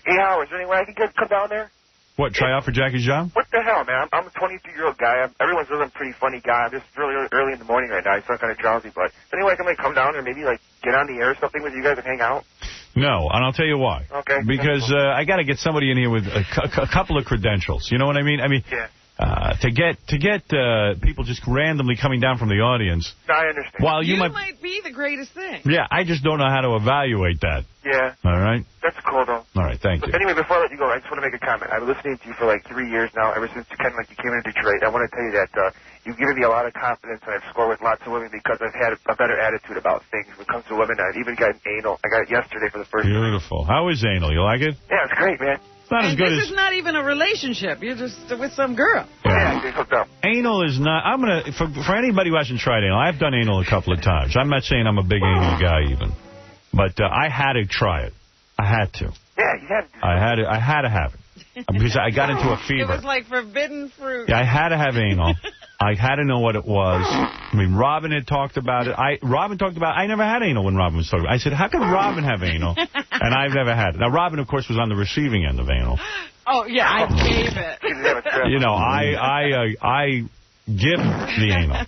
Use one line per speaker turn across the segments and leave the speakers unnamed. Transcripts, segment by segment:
Hey, Howard, is there any way I can come down there?
What, try out for Jackie's job?
What the hell, man? I'm a 22-year-old guy. Everyone says I'm a pretty funny guy. I'm just really early in the morning right now. I sound kind of drowsy, but is there any way I can come down there and maybe get on the air or something with you guys and hang out?
No, and I'll tell you why.
Okay.
Because I got to get somebody in here with a couple of credentials. You know what I mean?
Yeah.
To get people just randomly coming down from the audience.
No, I understand.
While
you might be the greatest thing.
Yeah, I just don't know how to evaluate that.
Yeah.
All right?
That's cool, though.
All right, thank you.
Anyway, before I let you go, I just want to make a comment. I've been listening to you for 3 years now, ever since you came into Detroit. I want to tell you that you've given me a lot of confidence, and I've scored with lots of women because I've had a better attitude about things when it comes to women. I've even gotten anal. I got it yesterday for the first time.
Beautiful. How is anal? You like it?
Yeah, it's great, man.
Not as good
this is not even a relationship. You're just with some girl.
Yeah, they hooked up.
Anal is not... I'm going to... For anybody who hasn't tried anal, I've done anal a couple of times. I'm not saying I'm a big anal guy even. But I had to try it. I had to.
Yeah, you had to.
I had to have it. Because I got into a fever.
It was like forbidden fruit.
Yeah, I had to have anal. I had to know what it was. I mean, Robin had talked about it. Robin talked about it. I never had anal when Robin was talking about it. I said, how can Robin have anal? And I've never had it. Now, Robin, of course, was on the receiving end of anal.
Oh, yeah, I gave it.
You know, I give the anal.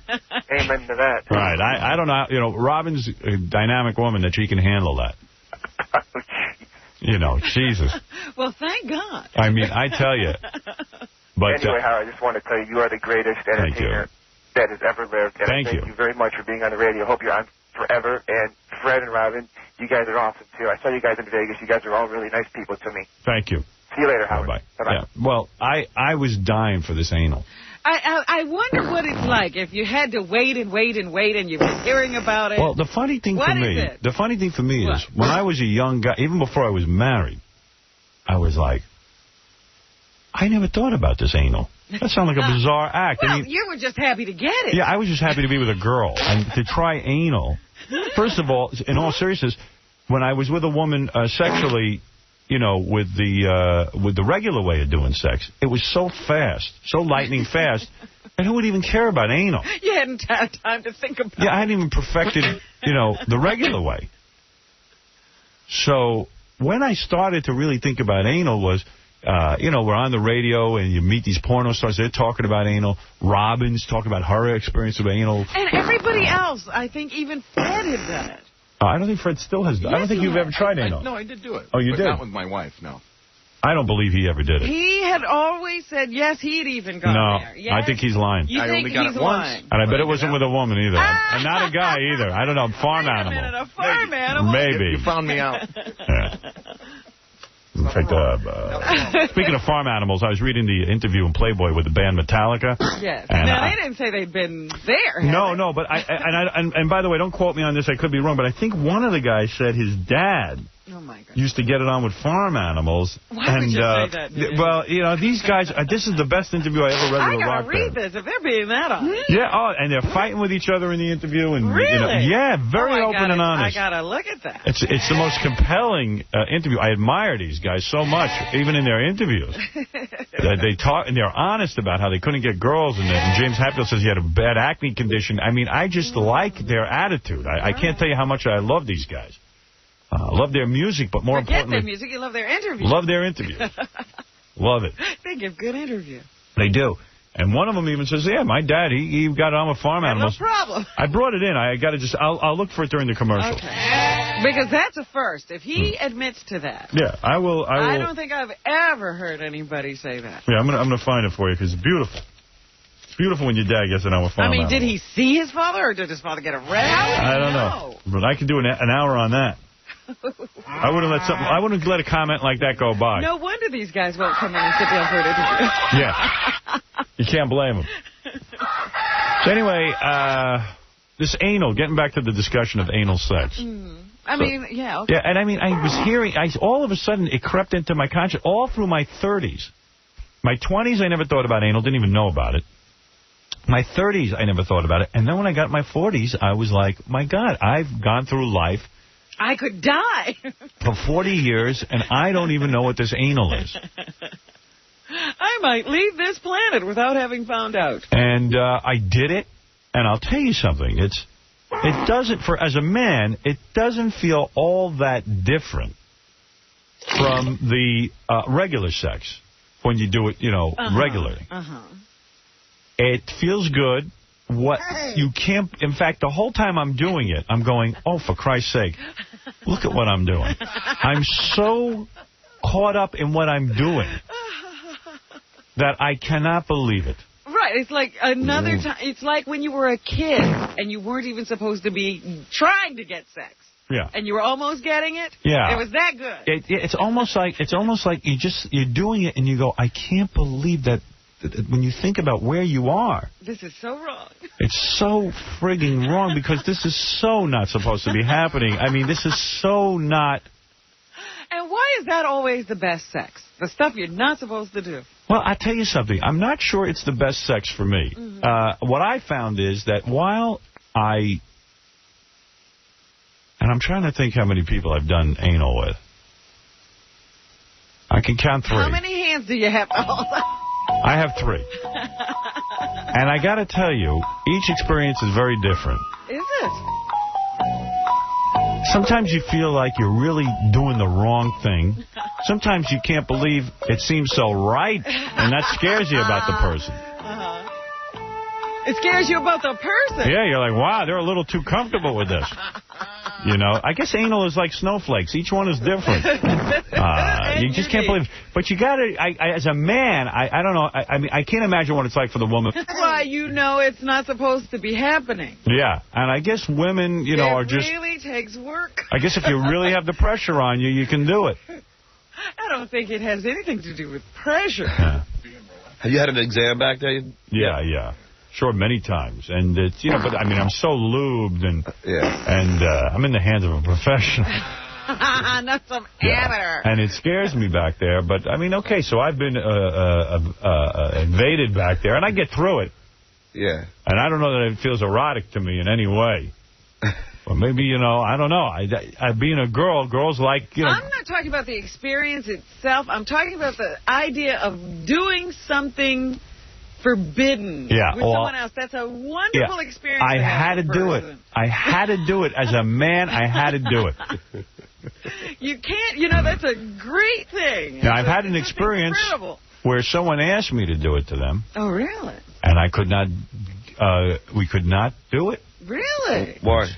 Amen to that.
Right. I don't know. You know, Robin's a dynamic woman that she can handle that. You know, Jesus.
Well, thank God.
I mean, I tell you. But
anyway, Howard, I just want to tell you are the greatest entertainer that has ever lived. And
thank
you very much for being on the radio. Hope you're on forever. And Fred and Robin, you guys are awesome, too. I saw you guys in Vegas. You guys are all really nice people to me.
Thank you.
See you later, Howard.
Bye-bye. Yeah. Well, I was dying for this anal.
I wonder what it's like if you had to wait and wait and wait and you were hearing about it.
Well, the funny thing for me is when I was a young guy, even before I was married, I was like, I never thought about this anal. That sounds like a bizarre act.
Well,
I mean,
you were just happy to get it.
Yeah, I was just happy to be with a girl. And to try anal, first of all, in all seriousness, when I was with a woman sexually, you know, with the regular way of doing sex, it was so fast, so lightning fast, and who would even care about anal?
You hadn't had time to think about it.
Yeah, I hadn't even perfected, you know, the regular way. So when I started to really think about anal was, you know, we're on the radio and you meet these porno stars. They're talking about anal. Robin's talking about her experience with anal.
And everybody else, I think even Fred had done it.
I don't think Fred still has done it.
Yes,
I don't think you've ever tried anal.
No, I did do it.
Oh, you did?
Not with my wife, no.
I don't believe he ever did it.
He had always said, yes, he'd even gone there. Yes.
I think he's lying.
You think he's lying?
And I bet it wasn't with a woman either. And not a guy either. I don't know, farm animal.
Wait a minute, a farm animal?
Maybe.
You found me out.
Yeah. In fact, speaking of farm animals, I was reading the interview in Playboy with the band Metallica.
Yes. And now, they didn't say they'd been there.
No, but and by the way, don't quote me on this. I could be wrong, but I think one of the guys said his dad used to get it on with farm animals.
Why would you say that?
Well, you know, these guys, this is the best interview I ever read with a rock band.
I gotta read this if they're being that honest.
Yeah, and they're fighting with each other in the interview. And,
really?
You know, yeah, very open and honest.
I gotta look at that.
It's the most compelling interview. I admire these guys so much, even in their interviews. They talk, and they're honest about how they couldn't get girls. And James Hetfield says he had a bad acne condition. I mean, I just like their attitude. I can't tell you how much I love these guys. Love their music, but more importantly...
their music, you love their interviews.
Love their interviews. Love it.
They give good interviews.
They do. And one of them even says, yeah, my dad, he got on with farm animals.
No problem.
I brought it in. I got to just... I'll look for it during the commercial.
Okay. Because that's a first. If he admits to that...
Yeah, I will...
I don't think I've ever heard anybody say that.
Yeah, I'm gonna find it for you, because it's beautiful. It's beautiful when your dad gets it on with farm animals.
Did he see his father, or did his father get arrested?
I don't know. But I can do an hour on that. I wouldn't let a comment like that go by.
No wonder these guys won't come in and sit down for an interview.
Yeah. You can't blame them. So anyway, this anal, getting back to the discussion of anal sex.
Okay.
Yeah, and I was hearing, all of a sudden, it crept into my conscience all through my 30s. My 20s, I never thought about anal, didn't even know about it. My 30s, I never thought about it. And then when I got my 40s, I was like, my God, I've gone through life.
I could die.
For 40 years, and I don't even know what this anal is.
I might leave this planet without having found out.
And I did it, and I'll tell you something. It doesn't, as a man, it doesn't feel all that different. from the regular sex when you do it, regularly. It feels good. What you can't, in fact, the whole time I'm doing it, I'm going, oh, for Christ's sake, look at what I'm doing. I'm so caught up in what I'm doing that I cannot believe it.
Right, it's like another time. It's like when you were a kid and you weren't even supposed to be trying to get sex.
Yeah.
And you were almost getting it.
Yeah.
It was that good.
It's almost like you're doing it and you go, I can't believe that. When you think about where you are.
This is so wrong.
It's so frigging wrong because this is so not supposed to be happening. I mean, this is so not.
And why is that always the best sex? The stuff you're not supposed to do.
Well, I'll tell you something. I'm not sure it's the best sex for me. What I found is that while and I'm trying to think how many people I've done anal with. I can count 3.
How many hands do you have to hold up?
I have 3. And I got to tell you, each experience is very different.
Is it?
Sometimes you feel like you're really doing the wrong thing. Sometimes you can't believe it seems so right, and that scares you about the person.
It scares you about the person?
Yeah, you're like, wow, they're a little too comfortable with this. I guess anal is like snowflakes. Each one is different. You just can't believe it. But you got to, as a man, I don't know. I mean, I can't imagine what it's like for the woman.
That's why it's not supposed to be happening.
Yeah, and I guess women, are just...
It really takes work.
I guess if you really have the pressure on you, you can do it.
I don't think it has anything to do with pressure.
Yeah.
Have you had an exam back there?
Yeah. Sure, many times. And it's, but I mean, I'm so lubed and I'm in the hands of a professional.
Not some amateur.
And it scares me back there. But, I mean, okay, so I've been invaded back there, and I get through it.
Yeah.
And I don't know that it feels erotic to me in any way. Or maybe, I don't know. Being a girl, girls like,
I'm not talking about the experience itself. I'm talking about the idea of doing something forbidden with someone else. That's a wonderful experience.
I had to do it. I had to do it. As a man, I had to do it.
You can't, that's a great thing.
Now, I've had an experience where someone asked me to do it to them.
Oh, really?
And I could not, we could not do it.
Really?
Why?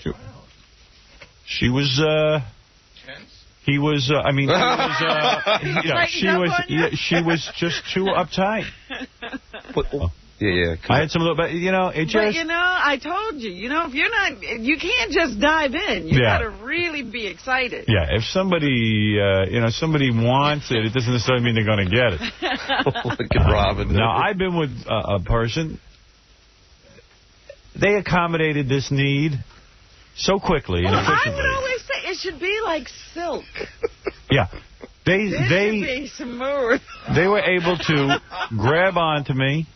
She was, he was, she was just too uptight.
Yeah.
I had some little, but it just...
But, I told you, if you're not, you can't just dive in. You got to really be excited.
Yeah, if somebody, somebody wants it, it doesn't necessarily mean they're going to get it.
Look at Robin.
Now, I've been with a person. They accommodated this need so quickly and efficiently.
I would always say it should be like silk.
Yeah. They
should be smooth.
They were able to grab onto me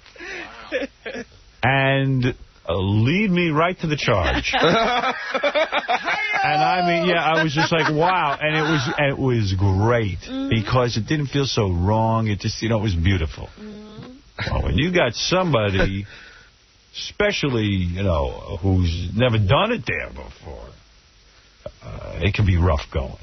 and lead me right to the charge. And I mean, I was just like, wow. And it was great because it didn't feel so wrong. It just, it was beautiful. Well, when you got somebody, especially, who's never done it there before, it can be rough going.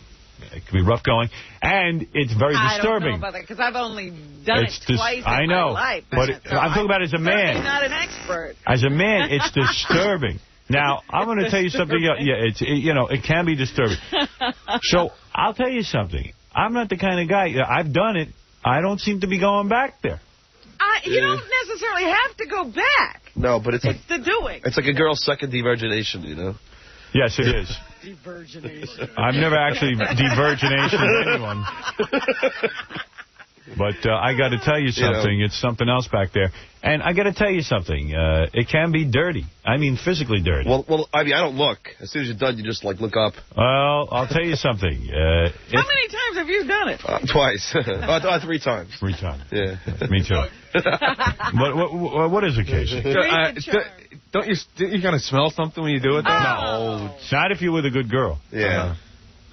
It can be rough going, and it's very disturbing.
I don't know about that, because I've only done it twice in my life.
But I'm talking about as a man.
I'm not an expert.
As a man, it's disturbing. Now, I'm going to tell you something. It can be disturbing. So, I'll tell you something. I'm not the kind of guy. I've done it. I don't seem to be going back there.
You don't necessarily have to go back.
No, but it's
the doing.
It's like a girl's second devirgination,
Yes, it is.
Devirgination.
I've never actually devirginated anyone. But I got to tell you something. It's something else back there. And I got to tell you something. It can be dirty. I mean, physically dirty.
Well, I mean, I don't look. As soon as you're done, you just, look up.
Well, I'll tell you something.
How many times have you done it?
Twice. 3 times.
3 times.
Yeah.
Me too. What is the case?
Don't you kind of smell something when you do it?
No. Not if you're with a good girl.
Yeah.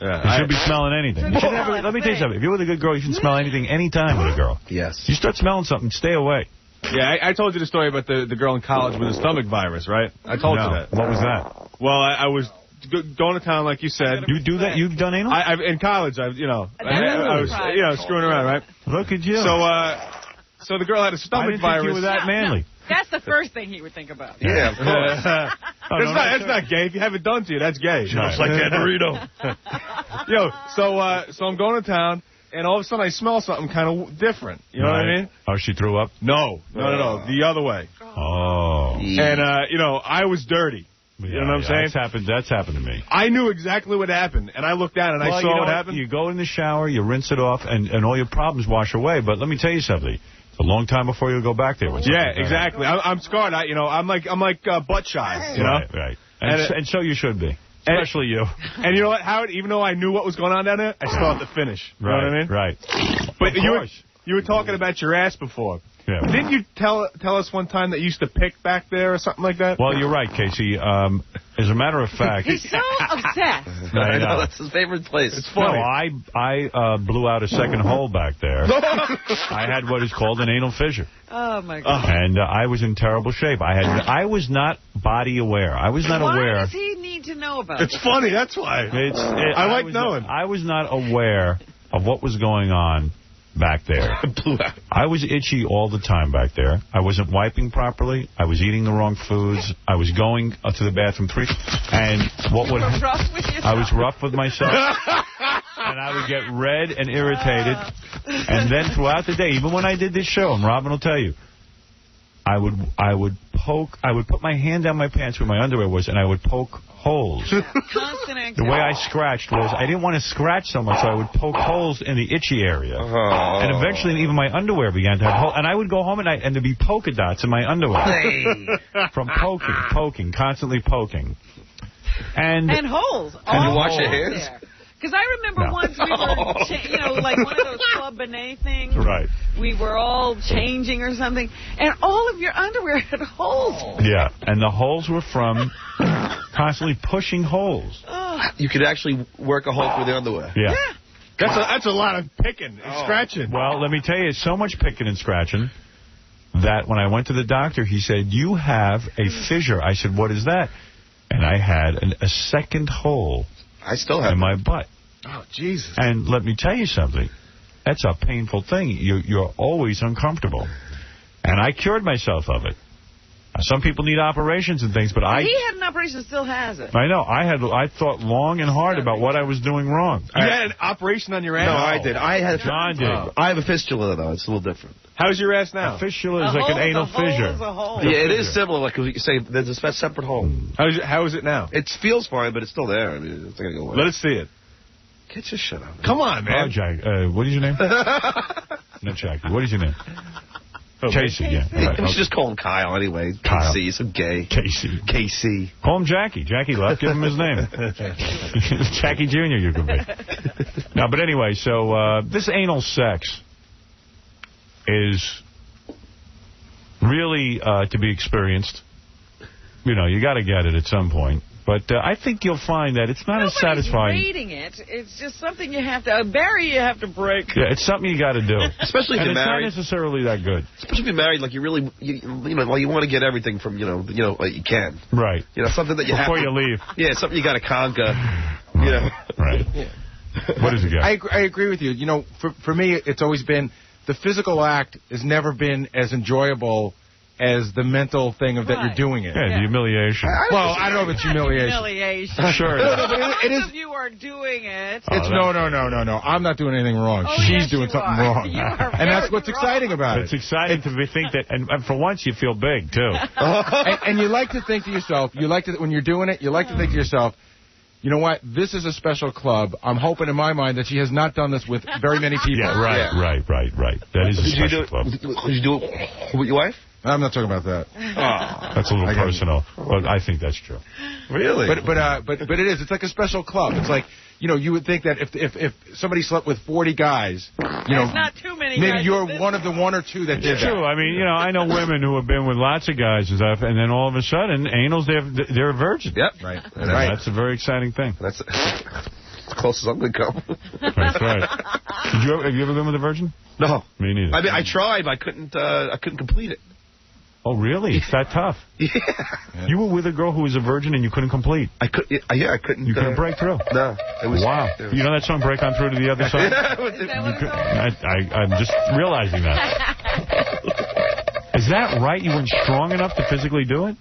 You shouldn't be smelling anything. You should let me tell you something. If you're with a good girl, you shouldn't smell anything anytime with a girl.
Yes.
You start smelling something, stay away.
Yeah, I told you the story about the girl in college with the stomach virus, right? I told you that.
What was that?
Well, I was going to town, like you said.
You do that? You've done anal?
I've in college. I was screwing around, right?
Look at you.
So the girl had a stomach virus.
I didn't think you were that manly.
No. That's the first thing he would think about.
Yeah, of course.
That's not gay. If you have it done to you, that's gay.
Smells like that burrito.
So I'm going to town, and all of a sudden I smell something kind of different. You know what I mean?
Oh, she threw up?
No. The other way.
Oh.
And, I was dirty. You know what I'm saying?
That's happened to me.
I knew exactly what happened, and I looked down and I saw what happened.
You go in the shower, you rinse it off, and all your problems wash away. But let me tell you something. It's a long time before you go back there.
Yeah, exactly. I'm scarred. I'm like butt shy. You know?
Right. And so you should be. Especially you.
And you know what, Howard? Even though I knew what was going on down there, I still had to finish. You know what I mean?
Right.
But you were talking about your ass before.
Yeah.
Didn't you tell us one time that you used to pick back there or something like that?
Well, you're right, Casey. As a matter of fact...
He's so obsessed.
I know, that's his favorite place.
It's funny.
No, I blew out a second hole back there. I had what is called an anal fissure.
Oh, my God.
And I was in terrible shape. I was not body aware. I was not aware...
Why does he need to know about it?
It's funny, that's why. I like knowing.
I was not aware of what was going on back there. I was itchy all the time back there. I wasn't wiping properly. I was eating the wrong foods. I was going to the bathroom and I was rough with myself. And I would get red and irritated. And then throughout the day, even when I did this show, and Robin will tell you, I would put my hand down my pants where my underwear was, and I would poke holes.
Constant anxiety.
The way I scratched was, I didn't want to scratch so much, so I would poke holes in the itchy area. And eventually, even my underwear began to have holes. And I would go home at night, and there'd be polka dots in my underwear. From poking, constantly poking. And
holes.
Can you wash your hands?
Because I remember once we were, like one of those Club Benet things.
Right.
We were all changing or something, and all of your underwear had holes.
Yeah, and the holes were from constantly pushing holes.
You could actually work a hole through the underwear.
Yeah.
That's a lot of picking and scratching.
Well, let me tell you, so much picking and scratching that when I went to the doctor, he said, you have a fissure. I said, what is that? And I had a second hole.
I still have
in my butt.
Oh, Jesus.
And let me tell you something. That's a painful thing. You're always uncomfortable. And I cured myself of it. Some people need operations and things, but
He had an operation, still has it.
I know. I thought long and hard about what I was doing wrong.
You had an operation on your ass?
No, I did.
John did.
I have a fistula, though. It's a little different.
How's your ass now?
A fistula is like an anal fissure.
Yeah, it is similar. Like you say, there's a separate hole.
How is it now?
It feels fine, but it's still there. I mean, it's not going to go away.
Let us see it.
Get your shit out.
Come on, man.
Oh, Jack. What is your name? No, Jackie. What is your name? Casey, yeah.
Right. We should just call him Kyle anyway.
Kyle.
Casey, so gay.
Casey. Call him Jackie. Jackie left. Give him his name. Jackie Jr. you could be. No, but anyway, so this anal sex is really to be experienced. You know, you got to get it at some point. But I think you'll find that it's not as satisfying.
Nobody's rating it. It's just something you have to, a barrier you have to break.
Yeah, it's something you got to do.
Especially if you're married.
It's not necessarily that good.
Especially if you're married, like you really, you want to get everything from, you can.
Right.
Something that you
Before
have
you leave.
Yeah, something you got to conquer.
Right. Yeah. What is it, guy?
I agree with you. For me, it's always been, the physical act has never been as enjoyable as the mental thing of that you're doing it.
Yeah, the humiliation.
I don't know if it's humiliation.
Sure.
It is. If you are doing it.
It's no. I'm not doing anything wrong. She's doing something wrong. And that's what's exciting about it.
It's exciting to think that, and for once you feel big, too.
And you like to think to yourself, when you're doing it, you like to think to yourself, you know what? This is a special club. I'm hoping in my mind that she has not done this with very many people.
Yeah, right. That is a special club.
Did you do it with your wife?
I'm not talking about that.
That's a little personal, but I think that's true.
Really?
But it is. It's like a special club. It's like, you would think that if somebody slept with 40 guys,
there's not too many
maybe
guys
you're one of the one or two that did that.
True. I mean, I know women who have been with lots of guys and stuff, and then all of a sudden, anals, they're a virgin.
Yep.
Right.
That's a very exciting thing.
That's as close as I'm going to come.
That's right. Have you ever been with a virgin?
No.
Me neither.
I mean, I tried, but I couldn't complete it.
Oh, really? It's that tough?
Yeah.
You were with a girl who was a virgin and you couldn't complete?
I couldn't.
You couldn't break through?
No.
Wow. You know that song, Break On Through to the Other Side? I'm just realizing that. Is that right? You weren't strong enough to physically do it?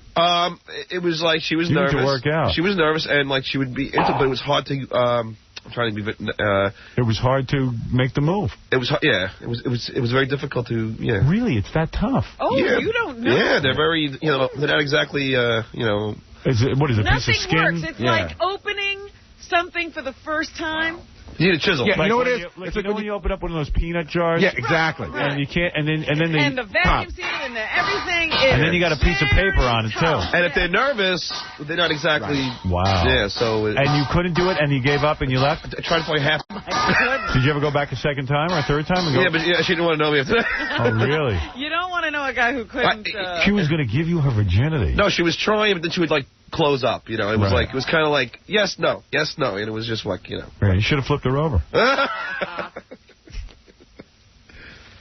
It was like she was nervous.
You need to work out.
She was nervous, and like she would be into it, but it was hard to... I'm trying to be...
it was hard to make the move.
It was, yeah. It was very difficult to, yeah.
Really? It's that tough?
Oh,
yeah.
You don't know.
Yeah, they're very, they're not exactly,
What is it, a piece of skin?
Nothing works. It's like opening something for the first time.
You need a chisel.
Yeah,
like
you know what it is?
It's like when you open up one of those peanut jars.
Yeah, exactly.
Right.
And you can't, and then
the vacuum seal and everything is.
And then you got a piece of paper on it, too.
And if they're nervous, they're not exactly...
Right. Wow.
Yeah, so...
And you couldn't do it, and you gave up, and you left?
I tried to play half...
Did you ever go back a second time or a third time?
Yeah, but she didn't want to know me after that.
Oh, really?
You don't want to know a guy who couldn't...
She was going to give you her virginity.
No, she was trying, but then she would, like, close up, It was like, it was kind of like, yes, no, and it was just like,
Right, you should have flipped her over.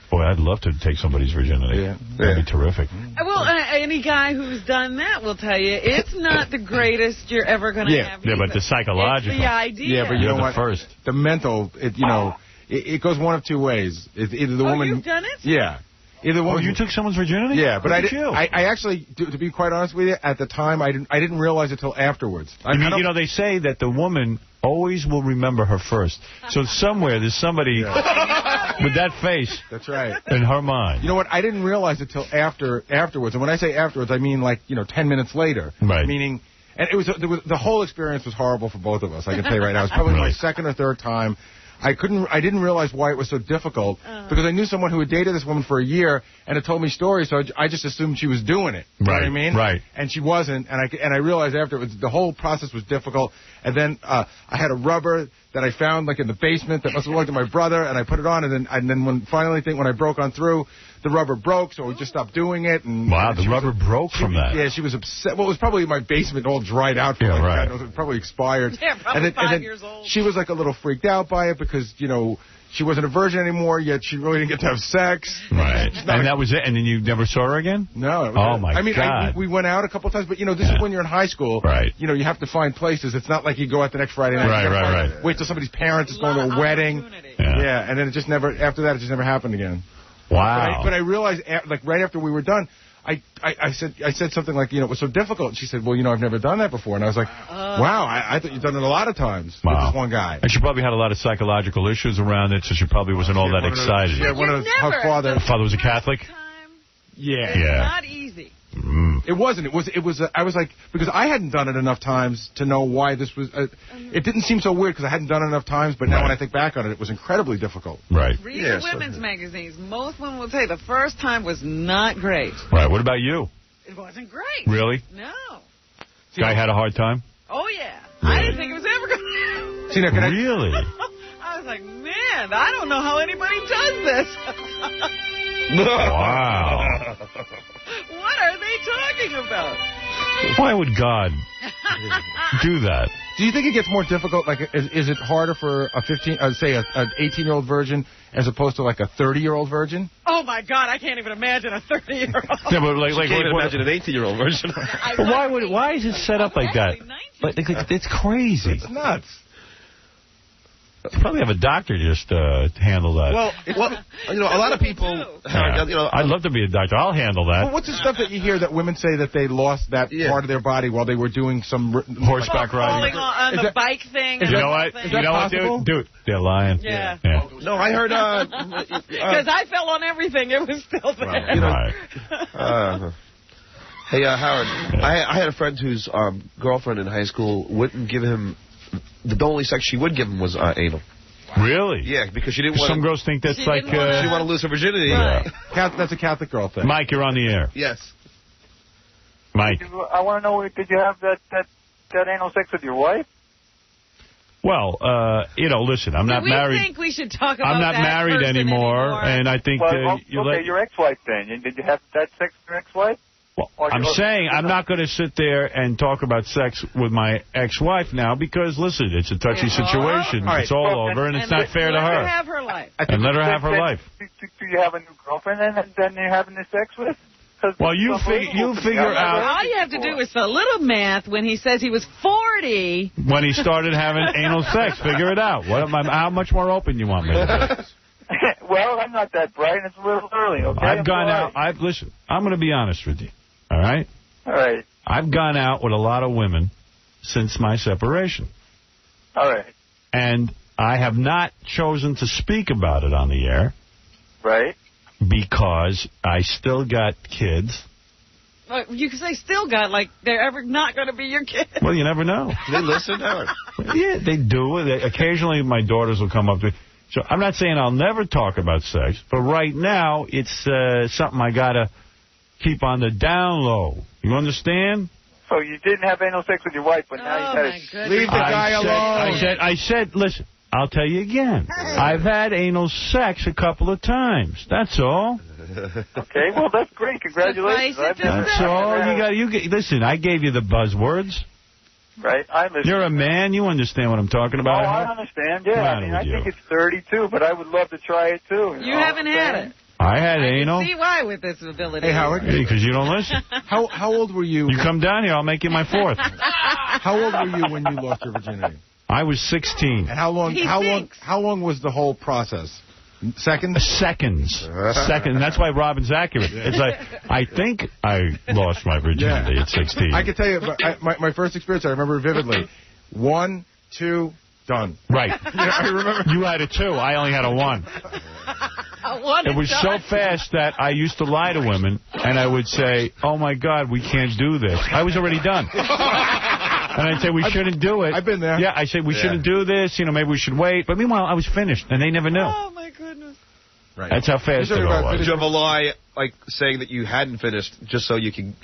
Boy, I'd love to take somebody's virginity. Yeah. That'd be terrific.
Well, any guy who's done that will tell you it's not the greatest you're ever going to have.
Yeah, but the psychological.
It's the idea.
Yeah, but you know what?
First.
The mental, it goes one of two ways. It's either the woman...
you've done it?
Yeah. Either one.
You took someone's virginity?
Yeah, but I actually, to be quite honest with you, at the time, I didn't realize it till afterwards.
They say that the woman always will remember her first. So somewhere there's somebody with that face.
That's right.
In her mind.
You know what? I didn't realize it till afterwards. And when I say afterwards, I mean like 10 minutes later.
Right.
Meaning, and the whole experience was horrible for both of us. I can tell you right now. It was probably my second or third time. I didn't realize why it was so difficult because I knew someone who had dated this woman for a year and had told me stories, so I just assumed she was doing it. You know what I mean?
Right.
And she wasn't, and I realized after the whole process was difficult. And then I had a rubber that I found like in the basement that must have belonged to my brother, and I put it on, and then when I broke on through, the rubber broke, so we just stopped doing it. And
wow, the rubber broke from that.
Yeah, she was upset. Well, it was probably my basement all dried out. It was probably expired.
Yeah, probably 5 years old.
She was like a little freaked out by it because, she wasn't a virgin anymore, yet she really didn't get to have sex.
Right. And that was it? And then you never saw her again?
No.
Oh, my God.
We went out a couple of times, but, this is when you're in high school.
Right.
You have to find places. It's not like you go out the next Friday night.
Right.
Wait till somebody's parents is going to a wedding. Yeah, and then after that, it just never happened again.
Wow.
But I realized, right after we were done, I said something like, it was so difficult. And she said, well, I've never done that before. And I was like, wow, I thought you'd done it a lot of times with this one guy.
And she probably had a lot of psychological issues around it, so she probably wasn't all that excited.
Her father
was a Catholic?
Yeah.
Not easy.
It wasn't. I was like, because I hadn't done it enough times to know why this was. It didn't seem so weird because I hadn't done it enough times, but now when I think back on it, it was incredibly difficult.
Right.
Read the women's magazines. Most women will say the first time was not great.
Right. What about you?
It wasn't great.
Really?
No.
Guy had a hard time?
Oh, yeah.
Really?
I didn't think it was ever going to...
See, now,
really?
I was like, man, I don't know how anybody does this.
Wow.
What are they talking about?
Why would God do that?
Do you think it gets more difficult? Like, is it harder for a 18-year-old virgin as opposed to like a 30-year-old virgin?
Oh my God, I can't even imagine a 30-year-old.
Yeah, but
I can't imagine an 18-year-old virgin.
But why is it set up like that? Like, it's crazy.
It's nuts.
You probably have a doctor just handle that.
Well, a lot of people...
I'd love to be a doctor. I'll handle that.
Well, what's the stuff that you hear that women say that they lost that part of their body while they were doing some
horseback riding?
Falling on the bike thing.
You know what? Dude, they're lying.
Yeah.
No, I heard...
Because I fell on everything. It was still there.
Hey, Howard, I had a friend whose girlfriend in high school wouldn't give him... The only sex she would give him was anal.
Really?
Yeah, because she didn't want...
Some girls think that's like...
she didn't want to lose her virginity.
Right.
That's a Catholic girl thing.
Mike, you're on the air.
Yes.
Mike.
I want to know, did you have that anal sex with your wife?
Well, listen, I'm not married.
I think we should talk about
I'm not married anymore, and I think...
your ex-wife then. Did you have that sex with your ex-wife?
Well, I'm saying I'm not going to sit there and talk about sex with my ex-wife now because, listen, it's a touchy situation. It's all over, and it's not fair to her.
Let her have her life.
And let her have her life.
Do you have a new girlfriend and then you're having the sex with? Well,
you figure out.
All you have to do is a little math when he says he was 40.
When he started having anal sex, figure it out. How much more open you want me to be?
Well, I'm not that bright, and it's a little early, okay?
I've gone out. Listen, I'm going to be honest with you, all right?
All right.
I've gone out with a lot of women since my separation.
All right.
And I have not chosen to speak about it on the air.
Right.
Because I still got kids.
You can say still got, like they're ever not going to be your kids.
Well, you never know.
They listen, Howard.
Yeah, they do. Occasionally, my daughters will come up to me. So I'm not saying I'll never talk about sex, but right now, it's something I got to keep on the down low. You understand?
So you didn't have anal sex with your wife, but now you got to
leave the guy alone.
I said, listen, I'll tell you again. I've had anal sex a couple of times. That's all.
Okay, well, that's great. Congratulations.
That's all. Listen, I gave you the buzzwords.
Right, I understand.
You're a man. You understand what I'm talking about.
Oh, I understand, yeah. I think it's 32, but I would love to try it, too.
You haven't had it.
I had anal.
I can see why with this ability.
Hey, Howard.
Because you don't listen.
How old were you?
You come down here, I'll make you my fourth.
How old were you when you lost your virginity?
I was 16.
And how long was the whole process? Seconds? Seconds.
That's why Robin's accurate. It's like, I think I lost my virginity at 16.
I can tell you, my first experience, I remember vividly. 1, 2, done.
Right.
I remember.
You had a 2. I only had a 1. It was so fast that I used to lie to women, and I would say, oh, my God, we can't do this. I was already done. And I'd say, we shouldn't do it.
I've been there.
Yeah, I said, we shouldn't do this. Maybe we should wait. But meanwhile, I was finished, and they never knew.
Oh, my goodness.
Right. That's how fast it all was.
Did you have a lie, like, saying that you hadn't finished, just so you can,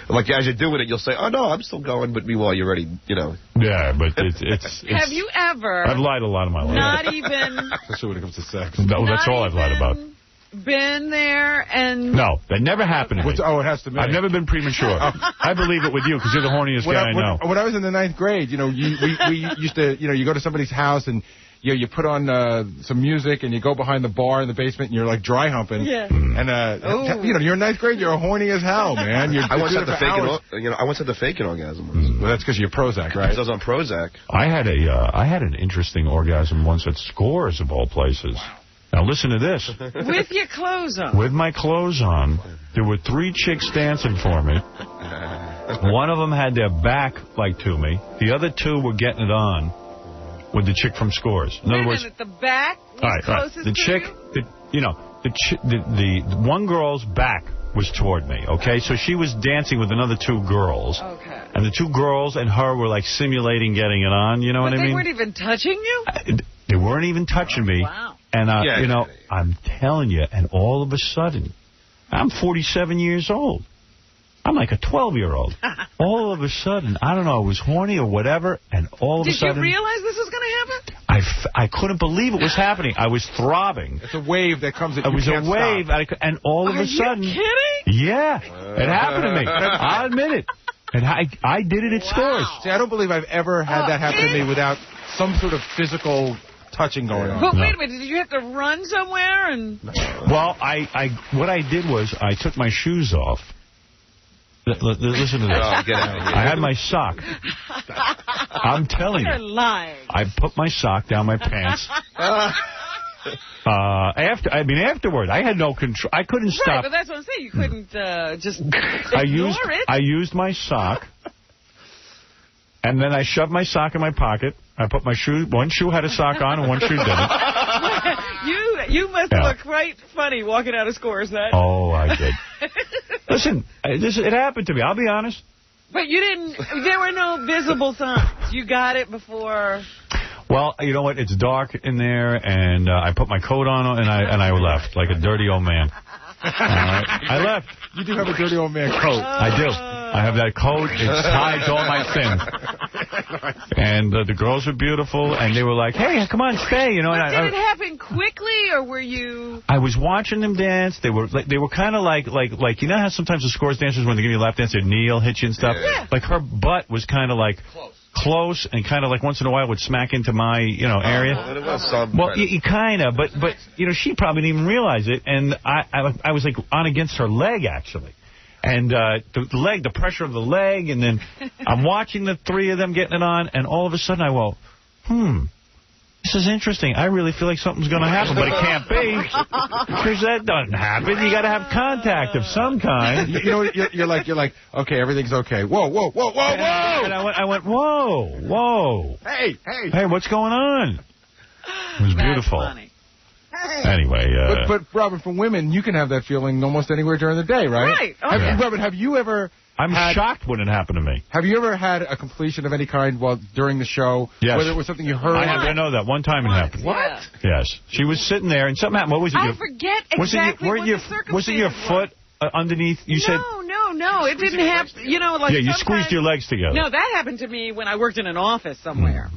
like, as you're doing it, you'll say, oh, no, I'm still going, but meanwhile, you're already,
Yeah, but it's
Have you ever...
I've lied a lot of my life.
Not even...
Especially when it comes to sex.
No, that's all I've lied about.
Been there and...
No, that never happened to me.
Oh, it has to be.
I've never been premature. I believe it with you because you're the horniest guy I know.
When I was in the 9th grade, we used to, you go to somebody's house and you put on some music and you go behind the bar in the basement and you're like dry humping.
Yeah.
And you're in 9th grade, you're horny as hell, man.
I once had to fake an orgasm.
Well, that's because you're Prozac, right?
I was on Prozac.
I had an interesting orgasm once at Scores of all places. Wow. Now listen to this.
With your clothes on.
With my clothes on, there were 3 chicks dancing for me. One of them had their back to me. The other 2 were getting it on with the chick from Scores. In other words,
the back was closest
the chick, the one girl's back was toward me. Okay, so she was dancing with another 2 girls. Okay. And the 2 girls and her were simulating getting it on. You know what I mean?
They weren't even touching you.
They weren't even touching me.
Wow.
And, I'm telling you, and all of a sudden, I'm 47 years old. I'm like a 12-year-old. All of a sudden, I don't know, I was horny or whatever, and all of a sudden...
Did you realize this was going to happen?
I couldn't believe it was happening. I was throbbing.
It's a wave that comes at
you. It was a wave, and all of a sudden...
Are you kidding?
Yeah, it happened to me. I'll admit it. And I did it at Scores.
See, I don't believe I've ever had that happen to me without some sort of physical... touching going on.
But wait a minute, did you have to run somewhere? And
Well, what I did was I took my shoes off. Listen to this.
Oh, get out of here.
I had my sock. I'm telling you.
You're lying.
I put my sock down my pants. Afterward, I had no control. I couldn't stop.
Right, but that's what I'm saying. You couldn't just ignore it.
I used my sock, and then I shoved my sock in my pocket. I put my shoe. One shoe had a sock on, and one shoe didn't.
You must look quite funny walking out of Scores.
Oh, I did. Listen, it happened to me. I'll be honest.
But you didn't. There were no visible signs. You got it before.
Well, you know what? It's dark in there, and I put my coat on, and I left like a dirty old man. I left.
You do have a dirty old man coat.
I do. I have that coat. It hides all my sin. And the girls were beautiful, and they were like, "Hey, come on, stay."
Did it happen quickly, or were you?
I was watching them dance. They were kind of like you know how sometimes the Scores dancers when they give you a lap dance, their knee will hit you and stuff.
Yeah.
Like her butt was kind of like close and kind of like once in a while would smack into my, area. Well, kind of, but she probably didn't even realize it, and I was like on against her leg actually, and the pressure of the leg, and then I'm watching the three of them getting it on, and all of a sudden I go, this is interesting. I really feel like something's going to happen, but it can't be. Because that doesn't happen. You got to have contact of some kind.
You're like, okay, everything's okay. Whoa.
And I went, whoa. Hey, what's going on? It was beautiful.
That's funny.
Anyway.
But Robin, for women, you can have that feeling almost anywhere during the day, right?
Right. Okay.
Robin, have you ever...
I'm shocked when it happened to me.
Have you ever had a completion of any kind during the show?
Yes.
Whether it was something you heard?
I know that. One time it happened.
What?
Yes. She was sitting there, and something happened. What was it?
I forget exactly what the circumstances
was it your foot underneath? You said...
No. It didn't happen.
Yeah, you squeezed your legs together.
No, that happened to me when I worked in an office somewhere.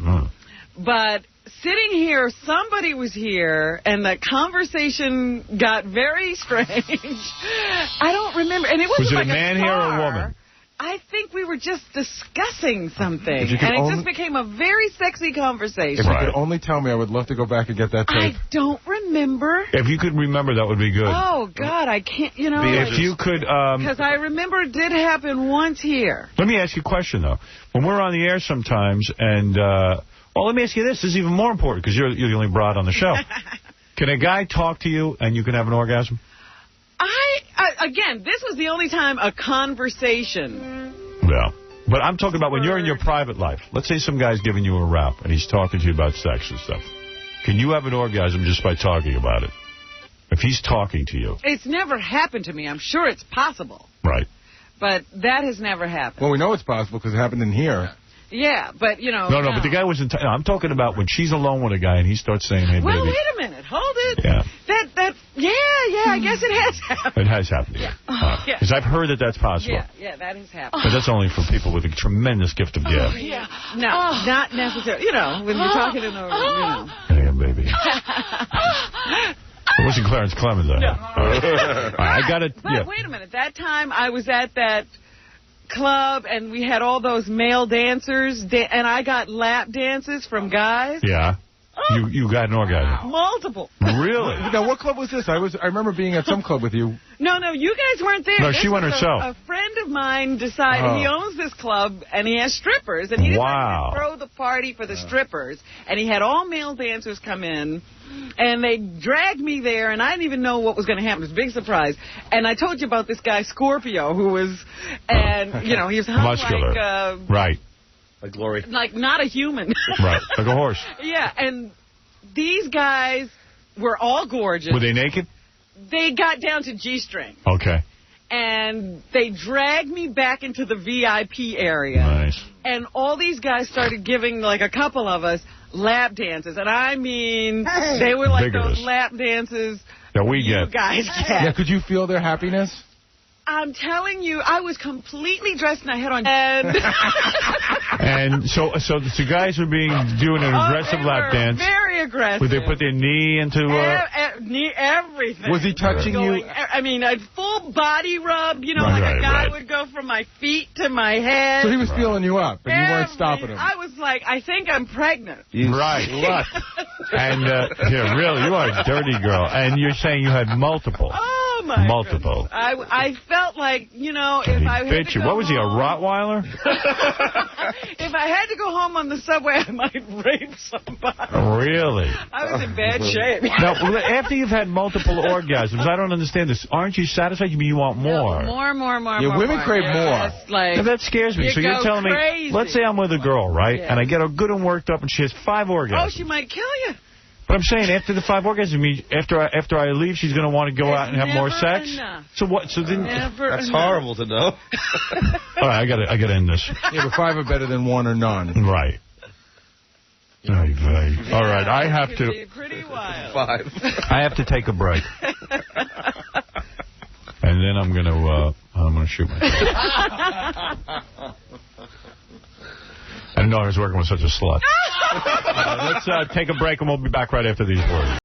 But sitting here, somebody was here, and the conversation got very strange. I don't remember. And it wasn't
was it a man here or a woman?
I think we were just discussing something, and it just became a very sexy conversation.
If you could only tell me, I would love to go back and get that tape.
I don't remember.
If you could remember, that would be good.
Oh, God, I can't,
If you could...
Because I remember it did happen once here.
Let me ask you a question, though. When we're on the air sometimes, and... well, let me ask you this. This is even more important, because you're the only broad on the show. Can a guy talk to you, and you can have an orgasm?
Again, this was the only time a conversation.
Yeah. But I'm talking about when you're in your private life. Let's say some guy's giving you a rap, and he's talking to you about sex and stuff. Can you have an orgasm just by talking about it? If he's talking to you.
It's never happened to me. I'm sure it's possible.
Right.
But that has never happened.
Well, we know it's possible because it happened in here.
Yeah, but,
No, but the guy wasn't... I'm talking about when she's alone with a guy and he starts saying, hey, baby...
Well, wait a minute. Hold it.
Yeah.
I guess it has happened.
It has happened. Yeah. Because I've heard that that's possible.
Yeah, that has happened.
But that's only for people with a tremendous gift of gab.
Yeah. No, not necessarily. When you're talking in a...
Hey, baby. It wasn't Clarence Clemens, though. No. I got it.
But wait a minute. That time I was at that... club, and we had all those male dancers, and I got lap dances from guys.
Yeah. You got an orgasm.
Multiple.
Really?
Now, what club was this? I remember being at some club with you.
No, you guys weren't there.
No, she went herself.
A friend of mine decided he owns this club, and he has strippers, and he decided to throw the party for the strippers, and he had all male dancers come in, and they dragged me there, and I didn't even know what was going to happen. It was a big surprise. And I told you about this guy, Scorpio, who was, and, he was hung
muscular.
like...
right.
Like Glory.
Like not a human.
Right, like a horse.
Yeah, and these guys were all gorgeous.
Were they naked?
They got down to G-string.
Okay.
And they dragged me back into the VIP area.
Nice.
And all these guys started giving, like a couple of us, lap dances. And I mean, they were like those lap dances
that we get.
You guys get.
Yeah, could you feel their happiness?
I'm telling you, I was completely dressed and I had on...
And so the guys were doing an aggressive lap dance.
Very aggressive.
Would they put their knee into...
knee, everything.
Was he touching you?
I mean, a full body rub, like a guy would go from my feet to my head.
So he was feeling you up, and you weren't stopping him.
I was like, I think I'm pregnant.
Right. Look. And, really, you are a dirty girl. And you're saying you had multiple.
Oh, my
multiple.
Goodness. I felt like, if I had to go
What was he, a Rottweiler?
If I had to go home on the subway, I might rape somebody.
Really?
I was in bad shape.
Now, after you've had multiple orgasms, I don't understand this. Aren't you satisfied? You want more?
No, more.
Yeah, women crave more.
Like,
that scares me. So you're telling me, let's say I'm with a girl, right? Yeah. And I get her good and worked up, and she has 5 orgasms.
Oh, she might kill you.
But I'm saying after the 5 orgasms, after I leave, she's going to want to go out and have more sex.
Enough.
So what? So then
that's horrible to know.
All right, I got to end this.
Yeah, but 5 are better than 1 or none.
Right. All right, I have to.
Pretty wild.
5.
I have to take a break. And then I'm gonna shoot myself. I didn't know I was working with such a slut. Let's take a break, and we'll be back right after these words.